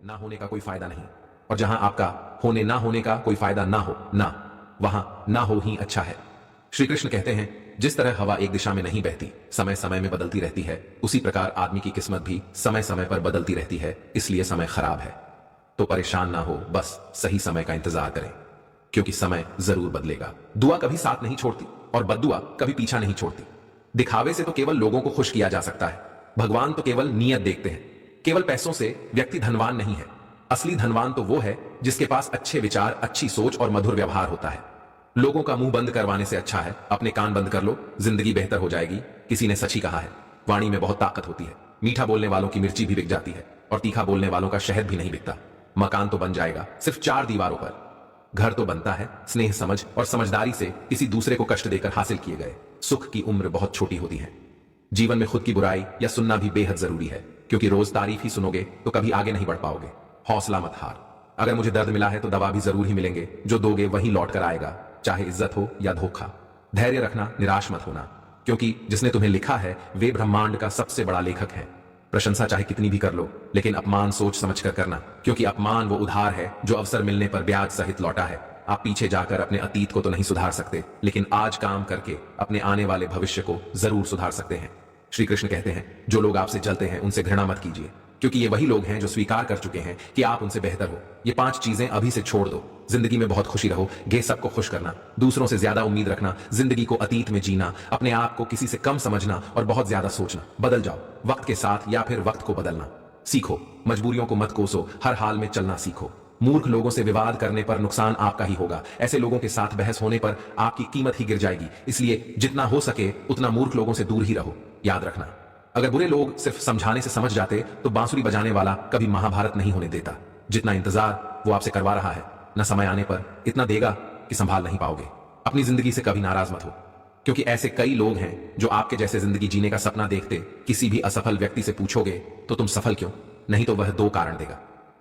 ना होने का कोई फायदा नहीं, और जहां आपका होने ना होने का कोई फायदा ना हो ना, वहां ना हो ही अच्छा है। श्री कृष्ण कहते हैं, जिस तरह हवा एक दिशा में नहीं बहती, समय समय में बदलती रहती है, उसी प्रकार आदमी की किस्मत भी समय समय पर बदलती रहती है। इसलिए समय खराब है तो परेशान ना हो, बस सही समय का इंतजार करें, क्योंकि समय जरूर बदलेगा। दुआ कभी साथ नहीं छोड़ती और बद्दुआ कभी पीछा नहीं छोड़ती। दिखावे से तो केवल लोगों को खुश किया जा सकता है, भगवान तो केवल नियत देखते हैं। केवल पैसों से व्यक्ति धनवान नहीं है। असली धनवान तो वो है जिसके पास अच्छे विचार, अच्छी सोच और मधुर व्यवहार होता है। लोगों का मुंह बंद करवाने से अच्छा है अपने कान बंद कर लो, जिंदगी बेहतर हो जाएगी। किसी ने सच ही कहा है, वाणी में बहुत ताकत होती है। मीठा बोलने वालों की मिर्ची भी बिक जाती है और तीखा बोलने वालों का शहद भी नहीं बिकता। मकान तो बन जाएगा सिर्फ 4 दीवारों पर, घर तो बनता है स्नेह, समझ और समझदारी से किसी दूसरे को कष्ट देकर हासिल किए गए। सुख की उम्र बहुत छोटी होती है। जीवन में खुद की बुराई या सुनना भी बेहद जरूरी है, क्योंकि रोज तारीफ ही सुनोगे तो कभी आगे नहीं बढ़ पाओगे। हौसला मत हार। अगर मुझे दर्द मिला है तो दवा भी जरूर ही मिलेंगे, जो दोगे वही लौट कर आएगा, चाहे इज्जत हो या धोखा। धैर्य रखना, निराश मत होना, क्योंकि जिसने तुम्हें लिखा है वे ब्रह्मांड का सबसे बड़ा लेखक है। प्रशंसा चाहे कितनी भी कर लो, लेकिन अपमान सोच समझ कर करना, क्योंकि अपमान वो उधार है जो अवसर मिलने पर ब्याज सहित लौटा है। आप पीछे जाकर अपने अतीत को तो नहीं सुधार सकते, लेकिन आज काम करके अपने आने वाले भविष्य को जरूर सुधार सकते हैं। श्री कृष्ण कहते हैं, जो लोग आपसे जलते हैं उनसे घृणा मत कीजिए, क्योंकि ये वही लोग हैं जो स्वीकार कर चुके हैं कि आप उनसे बेहतर हो। ये 5 चीजें अभी से छोड़ दो। जिंदगी में बहुत खुशी रहो, गे सबको खुश करना, दूसरों से ज्यादा उम्मीद रखना, जिंदगी को अतीत में जीना, अपने आप को किसी से कम समझना और बहुत ज्यादा सोचना। बदल जाओ वक्त के साथ या फिर वक्त को बदलना सीखो। मजबूरियों को मत कोसो, हर हाल में चलना सीखो। मूर्ख लोगों से विवाद करने पर नुकसान आपका ही होगा। ऐसे लोगों के साथ बहस होने पर आपकी कीमत ही गिर जाएगी। इसलिए जितना हो सके उतना मूर्ख लोगों से दूर ही रहो। याद रखना, अगर बुरे लोग सिर्फ समझाने से समझ जाते तो बांसुरी बजाने वाला कभी महाभारत नहीं होने देता। जितना इंतजार वो आपसे करवा रहा है, न समय आने पर इतना देगा कि संभाल नहीं पाओगे। अपनी जिंदगी से कभी नाराज मत हो, क्योंकि ऐसे कई लोग हैं जो आपके जैसे जिंदगी जीने का सपना देखते। किसी भी असफल व्यक्ति से पूछोगे तो तुम सफल क्यों, नहीं तो वह 2 कारण देगा,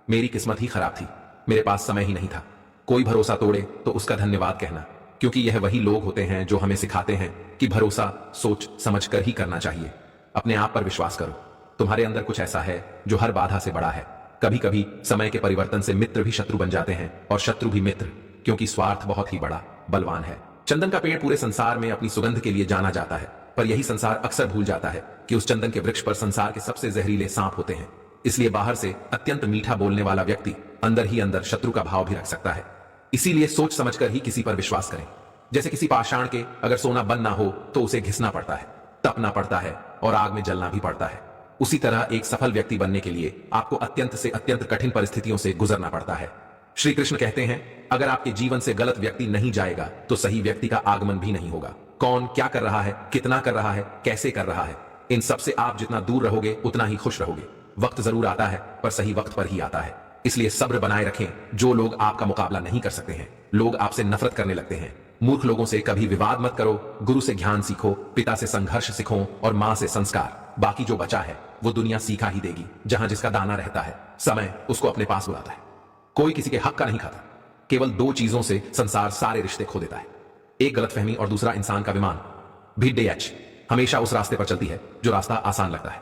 मेरी किस्मत ही खराब थी, मेरे पास समय ही नहीं था। कोई भरोसा तोड़े तो उसका धन्यवाद कहना, क्योंकि यह वही लोग होते हैं जो हमें सिखाते हैं कि भरोसा सोच समझ कर ही करना चाहिए। अपने आप पर विश्वास करो, तुम्हारे अंदर कुछ ऐसा है जो हर बाधा से बड़ा है। कभी कभी समय के परिवर्तन से मित्र भी शत्रु बन जाते हैं और शत्रु भी मित्र, क्योंकि स्वार्थ बहुत ही बड़ा बलवान है। चंदन का पेड़ पूरे संसार में अपनी सुगंध के लिए जाना जाता है, पर यही संसार अक्सर भूल जाता है कि उस चंदन के वृक्ष पर संसार के सबसे जहरीले सांप होते हैं। इसलिए बाहर से अत्यंत मीठा बोलने वाला व्यक्ति अंदर ही अंदर शत्रु का भाव भी रख सकता है। इसीलिए सोच समझकर ही किसी पर विश्वास करें। जैसे किसी पाषाण के अगर सोना बन ना हो तो उसे घिसना पड़ता है, तपना पड़ता है और आग में जलना भी पड़ता है। उसी तरह एक सफल व्यक्ति बनने के लिए आपको अत्यंत से अत्यंत कठिन परिस्थितियों से गुजरना पड़ता है। श्री कृष्ण कहते हैं, अगर आपके जीवन से गलत व्यक्ति नहीं जाएगा तो सही व्यक्ति का आगमन भी नहीं होगा। कौन क्या कर रहा है, कितना कर रहा है, कैसे कर रहा है, इन सब से आप जितना दूर रहोगे उतना ही खुश रहोगे। वक्त जरूर आता है पर सही वक्त पर ही आता है, इसलिए सब्र बनाए रखें। जो लोग आपका मुकाबला नहीं कर सकते हैं, लोग आपसे नफरत करने लगते हैं। मूर्ख लोगों से कभी विवाद मत करो, गुरु से ज्ञान सीखो, पिता से संघर्ष सीखो और मां से संस्कार। बाकी जो बचा है वो दुनिया सीखा ही देगी। जहां जिसका दाना रहता है, समय उसको अपने पास बुलाता है। कोई किसी के हक का नहीं खाता। केवल 2 चीजों से संसार सारे रिश्ते खो देता है, एक गलतफहमी और दूसरा इंसान का विमान। भीड़ हमेशा उस रास्ते पर चलती है जो रास्ता आसान लगता है,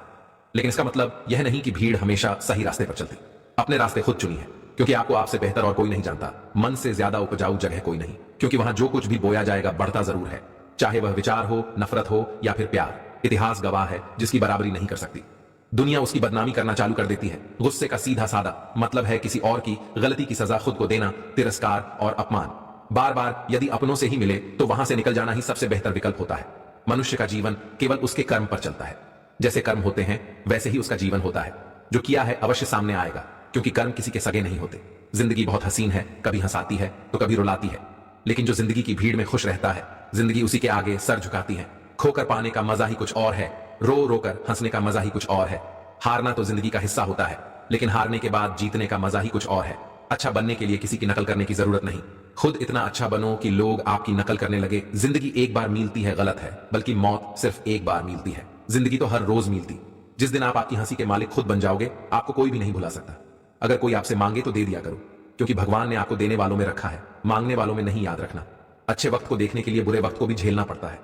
लेकिन इसका मतलब यह नहीं कि भीड़ हमेशा सही रास्ते पर चलती। अपने रास्ते खुद चुनिए, क्योंकि आपको आपसे बेहतर और कोई नहीं जानता। मन से ज्यादा उपजाऊ जगह कोई नहीं, क्योंकि वहां जो कुछ भी बोया जाएगा बढ़ता जरूर है, चाहे वह विचार हो, नफरत हो या फिर प्यार। इतिहास गवाह है जिसकी बराबरी नहीं कर सकती। दुनिया उसकी बदनामी करना चालू कर देती है। गुस्से का सीधा साधा मतलब है किसी और की गलती की सजा खुद को देना, तिरस्कार और अपमान। बार बार यदि अपनों से ही मिले तो वहां से निकल जाना ही सबसे बेहतर विकल्प होता है। मनुष्य का जीवन केवल उसके कर्म पर चलता है। जैसे कर्म होते हैं वैसे ही उसका जीवन होता है। जो किया है अवश्य सामने आएगा, क्योंकि कर्म किसी के सगे नहीं होते। जिंदगी बहुत हसीन है, कभी हंसाती है तो कभी रुलाती है, लेकिन जो जिंदगी की भीड़ में खुश रहता है, जिंदगी उसी के आगे सर झुकाती है। खोकर पाने का मजा ही कुछ और है, रो रो कर हंसने का मजा ही कुछ और है। हारना तो जिंदगी का हिस्सा होता है, लेकिन हारने के बाद जीतने का मजा ही कुछ और है। अच्छा बनने के लिए किसी की नकल करने की जरूरत नहीं, खुद इतना अच्छा बनो कि लोग आपकी नकल करने लगे। जिंदगी एक बार मिलती है गलत है, बल्कि मौत सिर्फ एक बार मिलती है। जिंदगी तो हर रोज मिलती। जिस दिन आप आपकी हंसी के मालिक खुद बन जाओगे, आपको कोई भी नहीं भुला सकता। अगर कोई आपसे मांगे तो दे दिया करो, क्योंकि भगवान ने आपको देने वालों में रखा है, मांगने वालों में नहीं। याद रखना, अच्छे वक्त को देखने के लिए बुरे वक्त को भी झेलना पड़ता है।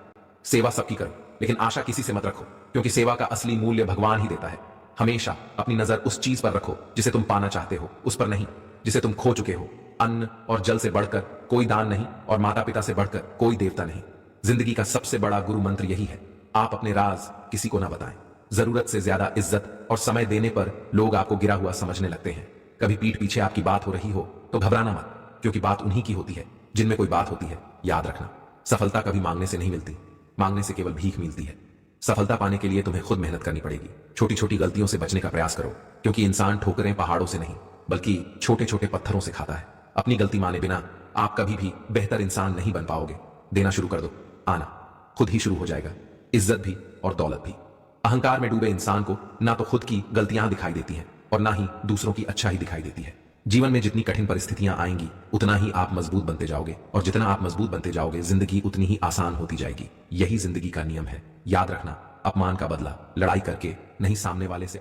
सेवा सबकी करो, लेकिन आशा किसी से मत रखो, क्योंकि सेवा का असली मूल्य भगवान ही देता है। हमेशा अपनी नजर उस चीज पर रखो जिसे तुम पाना चाहते हो, उस पर नहीं जिसे तुम खो चुके हो। अन्न और जल से बढ़कर कोई दान नहीं और माता पिता से बढ़कर कोई देवता नहीं। जिंदगी का सबसे बड़ा गुरु मंत्र यही है, आप अपने राज किसी को ना बताएं। जरूरत से ज्यादा इज्जत और समय देने पर लोग आपको गिरा हुआ समझने लगते हैं। कभी पीठ पीछे आपकी बात हो रही हो तो घबराना मत, क्योंकि बात उन्हीं की होती है जिनमें कोई बात होती है। याद रखना, सफलता कभी मांगने से नहीं मिलती, मांगने से केवल भीख मिलती है। सफलता पाने के लिए तुम्हें खुद मेहनत करनी पड़ेगी। छोटी छोटी गलतियों से बचने का प्रयास करो, क्योंकि इंसान ठोकरें पहाड़ों से नहीं बल्कि छोटे छोटे पत्थरों से खाता है। अपनी गलती माने बिना आप कभी भी बेहतर इंसान नहीं बन पाओगे। देना शुरू कर दो, आना खुद ही शुरू हो जाएगा, इज्जत भी और दौलत भी। अहंकार में डूबे इंसान को ना तो खुद की गलतियां दिखाई देती हैं और ना ही दूसरों की अच्छाई दिखाई देती है। जीवन में जितनी कठिन परिस्थितियां आएंगी उतना ही आप मजबूत बनते जाओगे, और जितना आप मजबूत बनते जाओगे जिंदगी उतनी ही आसान होती जाएगी। यही जिंदगी का नियम है। याद रखना, अपमान का बदला लड़ाई करके नहीं, सामने वाले से